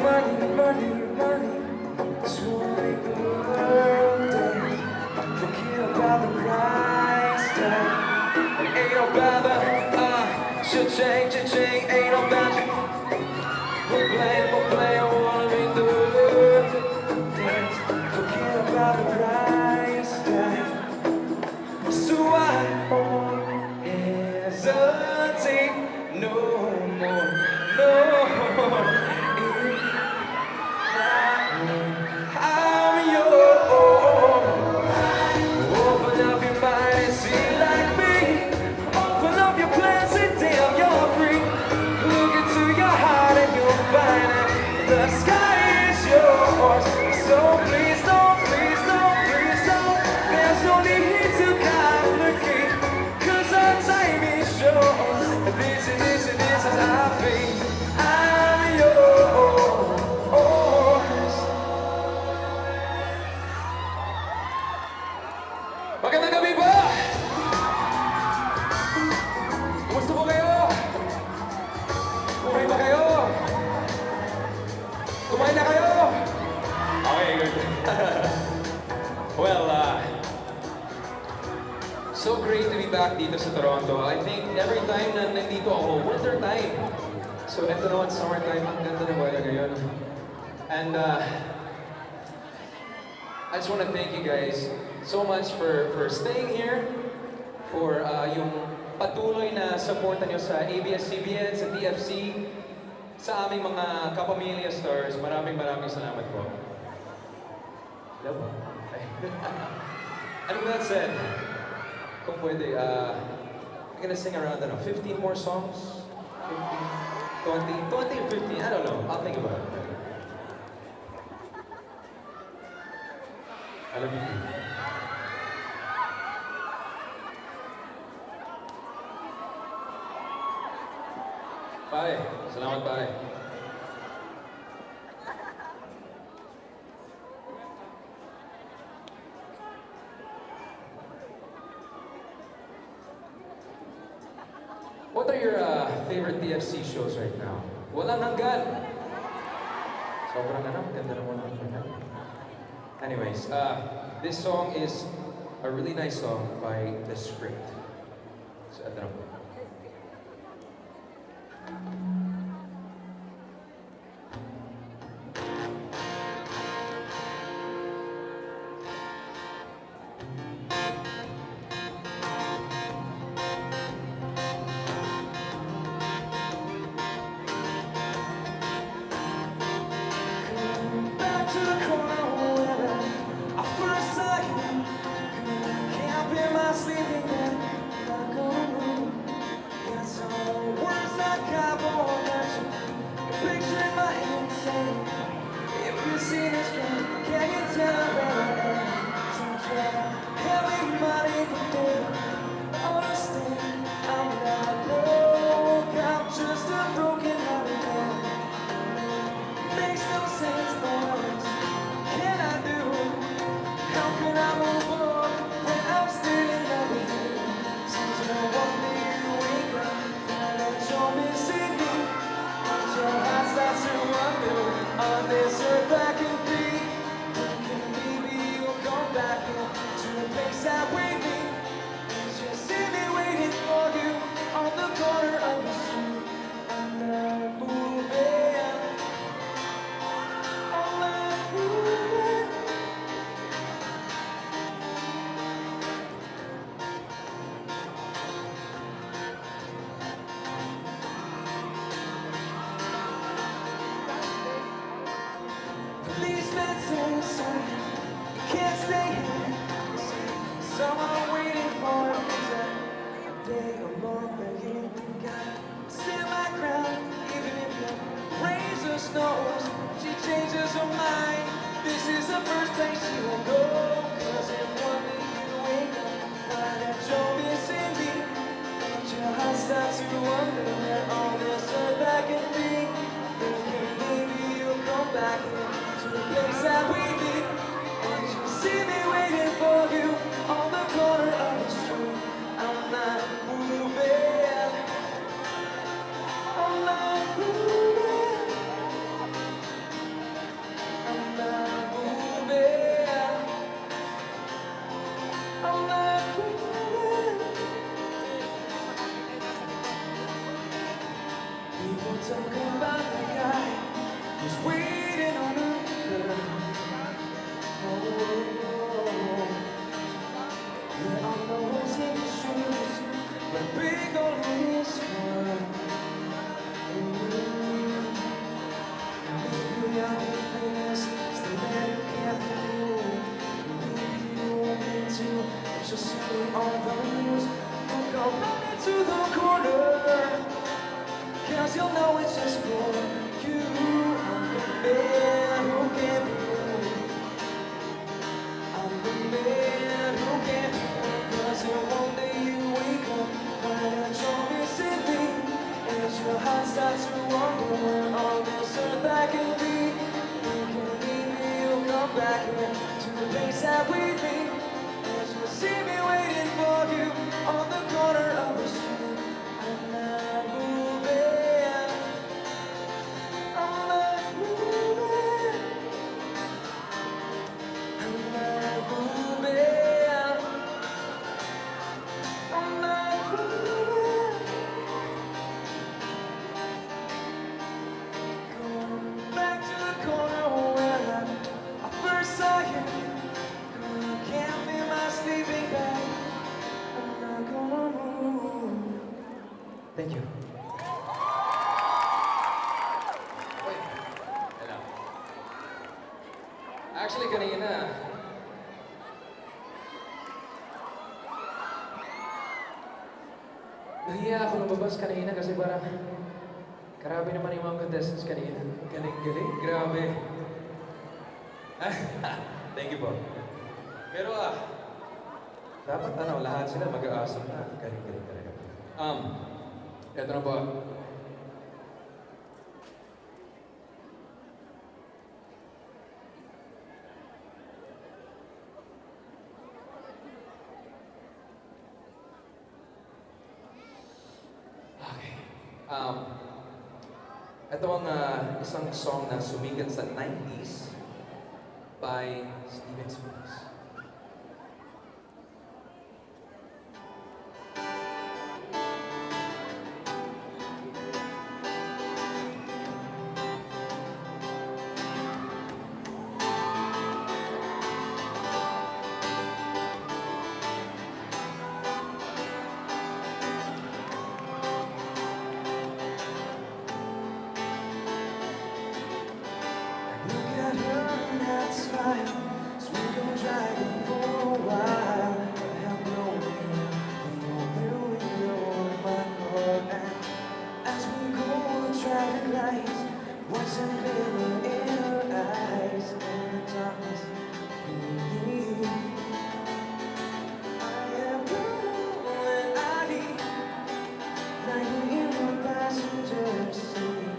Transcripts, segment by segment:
money, money, money. Just wanna make the world dance. Forget about the price tag. Ain't no bother, cha-ching, cha-ching, ain't no bother. We'll play, I wanna make the world dance. Forget about the price tag. So I won't hesitate no more, no more. I'm yours. Open up your mind and see like me. Open up your plans and damn, you're free. Look into your heart and you'll find it. The sky is yours. So please don't, please don't, please don't. There's no need to complicate. 'Cause our time is short. This is our fate. I'm yours. Magandang gabi po! Kumusta po kayo? Buhay ba kayo? Kumain na kayo? Okay, good. Well, so great to be back dito sa Toronto. I think every time na nandito ako, winter time. So eto naman, summer time. Ang ganda ng weather ngayon. And I just want to thank you guys so much for staying here, for yung patuloy na supportan nyo sa ABS-CBN, sa TFC, sa aming mga kapamilya stars. Maraming salamat po. Hello po. And with that said, kung pwede, I'm gonna sing around, 15 more songs? 15, 20 or 15, I don't know. I'll think about it. I love you. Bye. Salamat, bye. What are your favorite TFC shows right now? Walang hanggan. Sobrang ganda naman ang hanggan. Anyways, this song is a really nice song by The Script. So, ito na po. Back to the corner where I first saw you. Can't be my sleeping bag. Not gonna move. Got some words I got more than you. A picture in my head saying, if you see this girl, can you tell where I am? Some try everybody to do. Understand, I'm not broke. I'm just a broken hearted man. Makes no sense, but what can I do? How can I move on when I'm still in love with you? Since no one day you wake up, find that you're missing me. And your heart starts to wonder, on this earth I can be. Thinking maybe you'll come back into the place that we meet. It's just see me waiting for you on the corner of the street. I'm not moving. Policeman says, son, you can't stay here. Someone waiting for a visa. A day or more than you got. Stand my ground, even if the rains or snows. She changes her mind. This is the first place she will go. 'Cause in one day you wake up, find that you're missing me. And your heart starts to wonder where all this earth I can be. Thinking maybe you'll come back to the place that we meet. And you see me waiting for you on the corner of the street. I'm not moving. I'm not moving. Just waiting on her. Oh, there are no holes in the shoes, but a big hole in this one. Maybe I'll be famous, it's the man who can't move. Maybe you won't mean to, but you'll see me on the news. Don't go running to the corner, 'cause you'll know it's just for you. I'm the man who can't be moved. I'm the man who can't be moved. 'Cause then one day you wake up, find out you're missing me, as your heart starts to wonder where all this earth I can be. You can leave me, you'll come back here to the place that we meet, as you see me waiting for you on the corner of the street. I'm not moving. I'm not moving. I'm not moving. I'm not moving. Going back to the corner where I first saw you. Gonna camp in my sleeping bag. I'm not gonna move. Thank you. Wait, ano? Actually, kanina, nahiya ako lumabas kanina kasi parang grabe naman yung mga contestants kanina. Galing-galing, grabe. Thank you po. Pero dapat lahat sila mag-aasam na. Galing-galing talaga. Eto na po. Okay. Ito ang isang song na sumikat sa 90s by Steven Spears. Look at her and that smile, as we go driving for a while. I have no idea the open window of my heart, and as we go the traffic lights, what's a glimmer in her eyes, and the darkness we I have all that I need, right here in the passenger seat.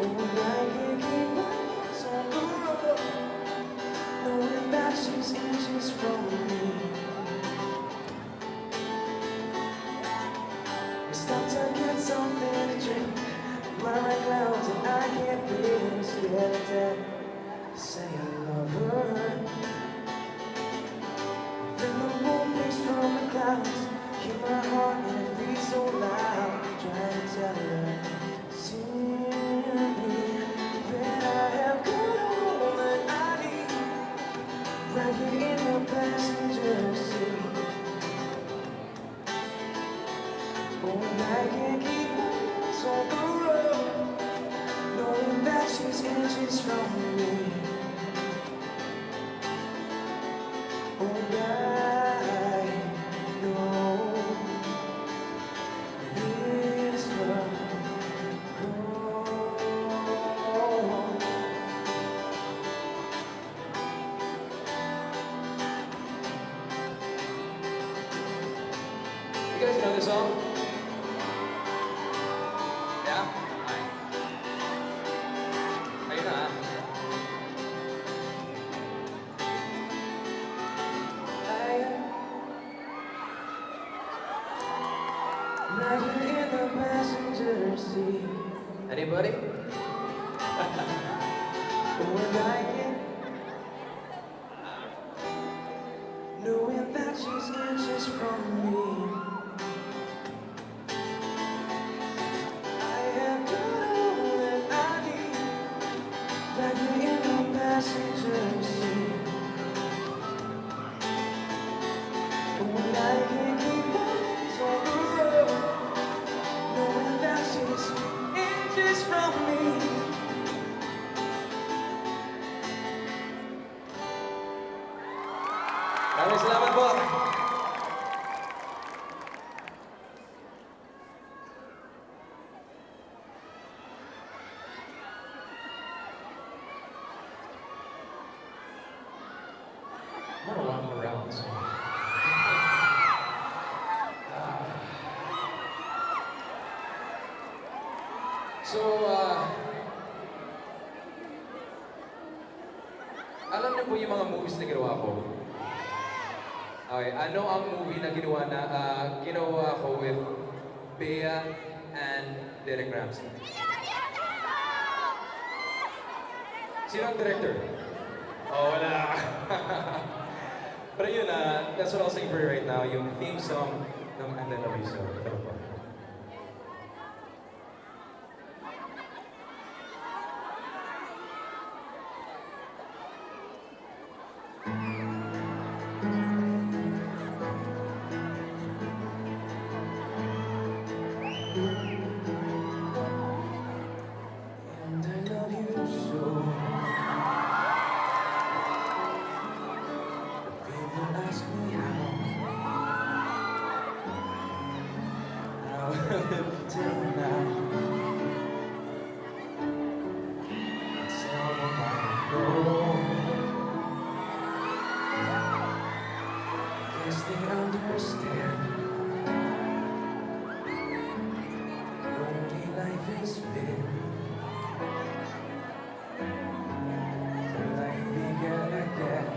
Oh, I can keep my eyes on the road, knowing that she's inches from me. We stopped to get something to drink, my clouds and I can't breathe. She had a dad say I love her. Then the moon breaks from the clouds, hear my heart and it beats so loud. Trying to tell her simply that I have got all that I need, right here in the passenger seat. Oh, I can't keep my eyes on the road, knowing that she's inches from me. Oh, I know this love goes. You guys know this song? Yeah? Alright. Ayun na Right here in the passenger seat. Anybody? When I get knowing that she's inches from me, I have salamat po. I'm gonna walk around. So. So, alam niyo po yung mga movies na ginawa ko? Okay, ano ang movie na ginawa ko with Bea and Derek Ramsey? Sino ang director? Oh, wala. Pero yun, that's what I'll sing for you right now, yung theme song ng And I Love You So. Ito po. And I love you so. But people ask me how till now. I tell them I don't know. I guess they understand. Lonely life has been. The life began again.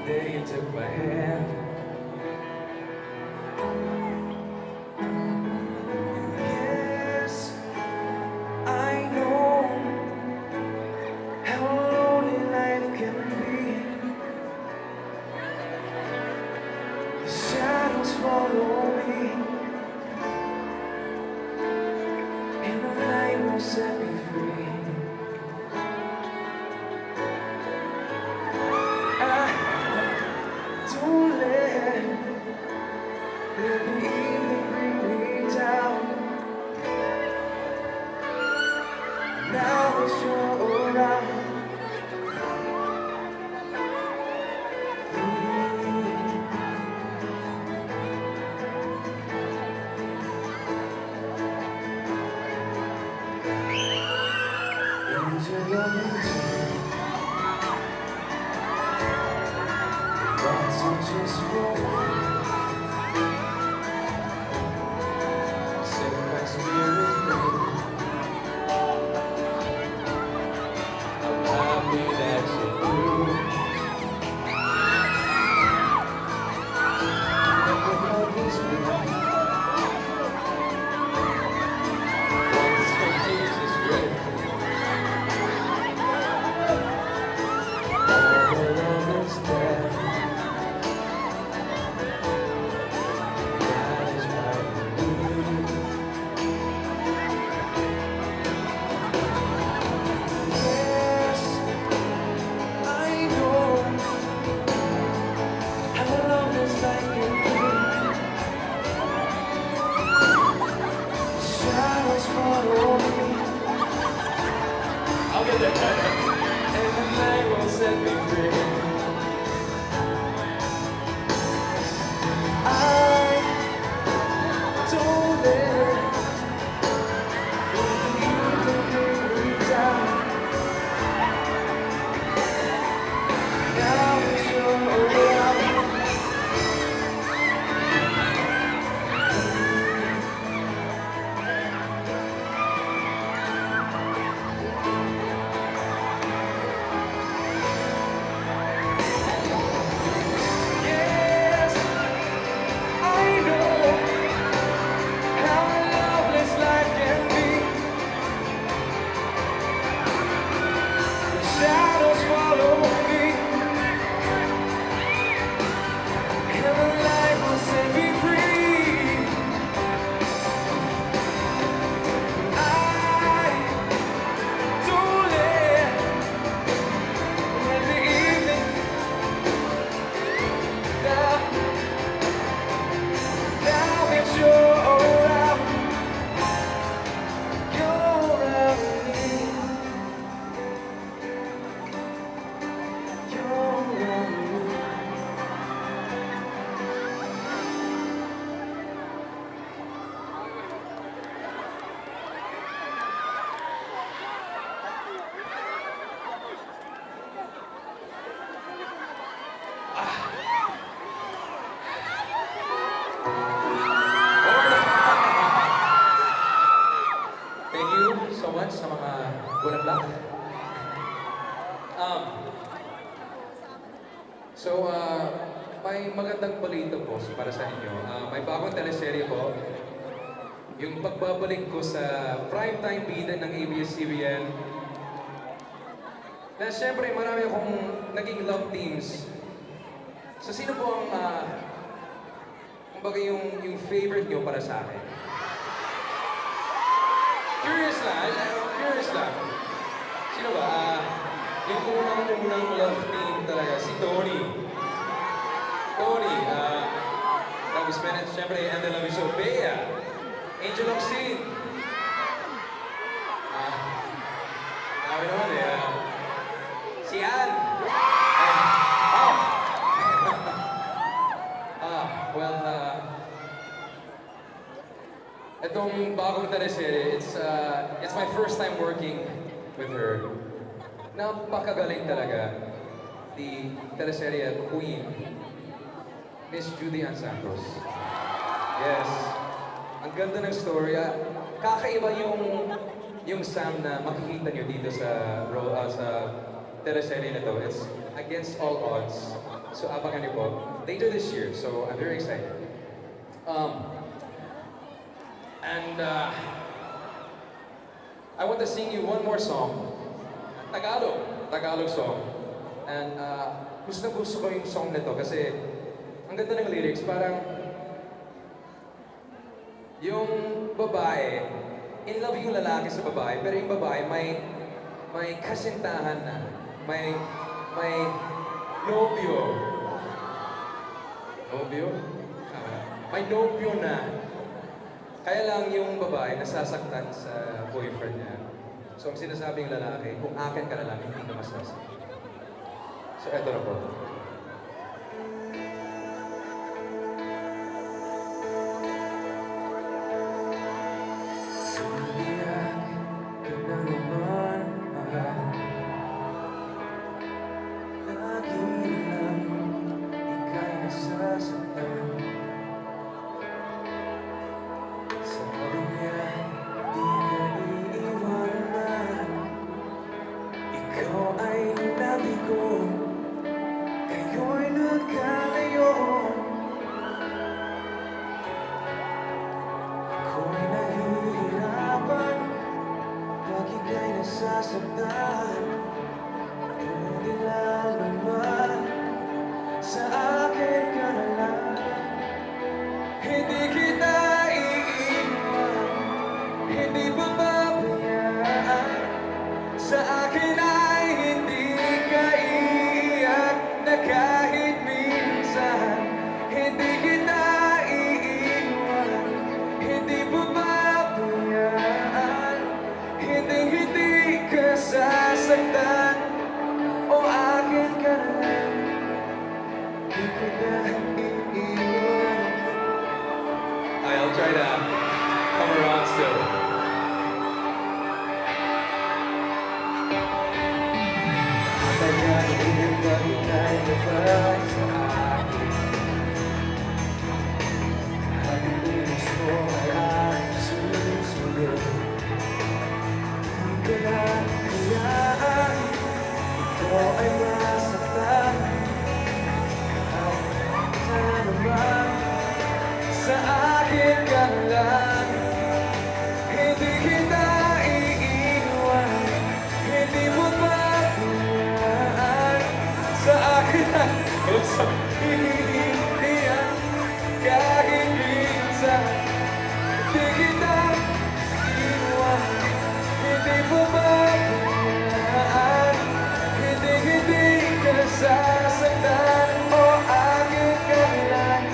Day you took my hand. Yes, I know how lonely life can be. The shadows follow me, and the night will set me free. Don't let the evening bring me down. Now that you're around. Into your routine. Thoughts are just for me. Set my spirit free. I'm happy that you do. Never love is me. Once for Jesus, right? All the love is dead. That is why we leave. Yes, I know how love is like it be. Shadows follow me, I'll get there. and the night will set me free. I don't let the evening bring me down. Now that you're around. So, may magandang balita po para sa inyo. May bagong teleserye po. Yung pagbabalik ko sa primetime bida ng ABS-CBN. Na siyempre, marami akong naging love teams. So, sino po ang, kumbaga yung favorite nyo para sa akin? Curious lang. Sino ba? Yung unang love team talaga, si Tony. Tapos meron siyempre, Andela Miso, Bea, Angel of Sin. Dami naman eh. Si Ann. Oh. Well, itong bagong teleserye, it's my first time working with her. Napakagaling talaga. The teleserye Queen, Miss Judy Ann Santos. Yes. Ang ganda ng story. Kakaiba yung Sam na makikita nyo dito sa teleserye na to. It's against all odds. So abangan niyo po later this year. So I'm very excited. I want to sing you one more song. Tagalog song. And gusto ko yung song na to kasi ang ganda ng lyrics. Parang yung babae, in love yung lalaki sa babae, pero yung babae may kasintahan na, may nobyo. Nobyo? May nobyo na. Kaya lang yung babae nasasaktan sa boyfriend niya. So ang sinasabing lalaki, kung akin ka na lang, hindi ka masasaktan. So eto na po. Sumiyak ka na naman, mahal. Lagi na lang ika'y nasasaktan. Sabi niya, di ka iiwanan. Ikaw ay nabigo, kayo'y nagkalayo. Ako'y nahihirapan pag ika'y nasasaktan. Ngunit lang naman sa akin ka na lang. Hindi kita iiwan, hindi pababayaan. Sa akin ay hindi ka iiyak na kahit minsan. Hindi kita iiwan, hindi pababayaan. Hindi ka sasaktan, o akin ka na lang. Hindi kita iiwan. I'll try to come around still. Matagal din ba ika'y nabas sa akin? Ang inis mo ay aking susunod. Di ka lang hayaan, ikaw ay masaktan. Sana naman sa akin ka lang. Hindi kita iiwan, hindi mo pabayaan. Sa akin ay hihihintyan kahit minsan. Hindi kita iiwan, hindi mo pabayaan. Hindi ka sasaktan, o akin ka lang.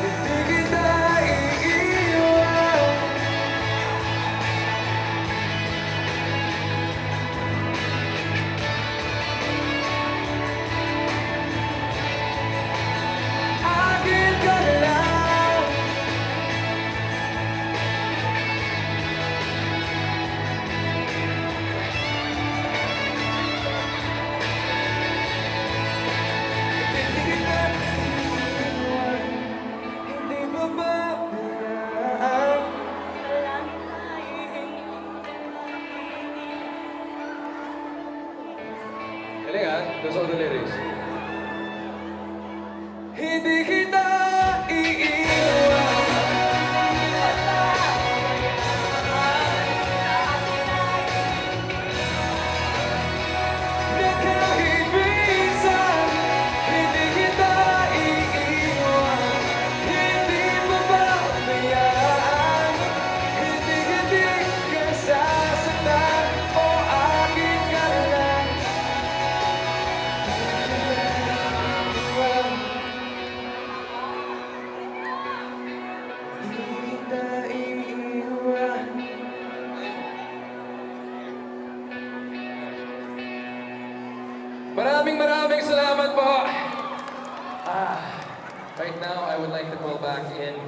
Hindi kita iiwan. Di kita iiwan. Maraming salamat po. Right now, I would like to call back in